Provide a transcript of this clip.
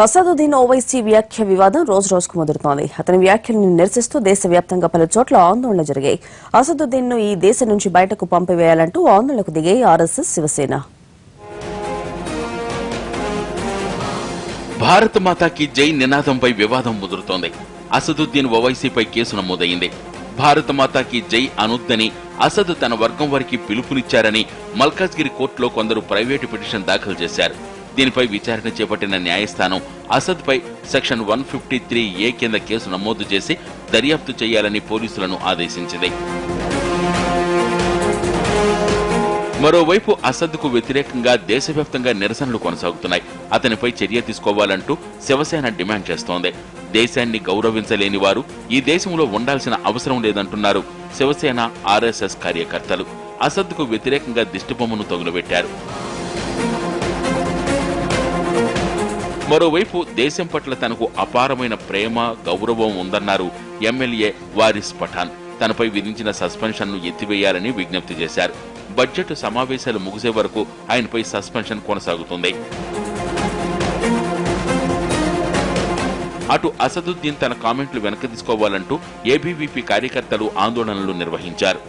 అసదుద్దీన్ ఓవైసీ వ్యాఖ్య వివాదం రోజు రోజుకు ముదురుతోంది. అతని వ్యాఖ్యలను నిరసిస్తూ దేశవ్యాప్తంగా పలు చోట్ల ఆందోళనలు జరిగాయి. అసదుద్దీన్ ను ఈ దేశం నుంచి బయటకు పంపివేయాలంటూ ఆందోళనకు దిగాయి ఆర్ఎస్ఎస్, శివసేన. భారత మాతాకి జై నినాదంపై వివాదం ముదురుతోంది. అసదుద్దీన్ ఓవైసీపై కేసు నమోదైంది. భారత మాతాకి జై అనొద్దని అసద్ తన వర్గం వారికి పిలుపునిచ్చారని మల్కాజ్గిరి కోర్టులో కొందరు ప్రైవేటు పిటిషన్ దాఖలు చేశారు. దీనిపై విచారణ చేపట్టిన న్యాయస్థానం అసద్ పై సెక్షన్ 153A కింద కేసు నమోదు చేసి దర్యాప్తు చేయాలని పోలీసులను ఆదేశించింది. మరోవైపు అసద్ కు వ్యతిరేకంగా దేశవ్యాప్తంగా నిరసనలు కొనసాగుతున్నాయి. అతనిపై చర్య తీసుకోవాలంటూ శివసేన డిమాండ్ చేస్తోంది. దేశాన్ని గౌరవించలేని వారు ఈ దేశంలో ఉండాల్సిన అవసరం లేదంటున్నారు శివసేన, ఆర్ఎస్ఎస్ కార్యకర్తలు. అసద్ కు వ్యతిరేకంగా దిష్టిబొమ్మను తగులబెట్టారు. మరోవైపు దేశం పట్ల తనకు అపారమైన ప్రేమ, గౌరవం ఉందన్నారు ఎమ్మెల్యే వారిస్ పఠాన్. తనపై విధించిన సస్పెన్షన్ ను ఎత్తివేయాలని విజ్ఞప్తి చేశారు. బడ్జెట్ సమావేశాలు ముగిసే వరకు ఆయనపై సస్పెన్షన్ కొనసాగుతుంది. అటు అసదుద్దీన్ తన కామెంట్లు వెనక్కి తీసుకోవాలంటూ ఏబీవీపీ కార్యకర్తలు ఆందోళనలు నిర్వహించారు.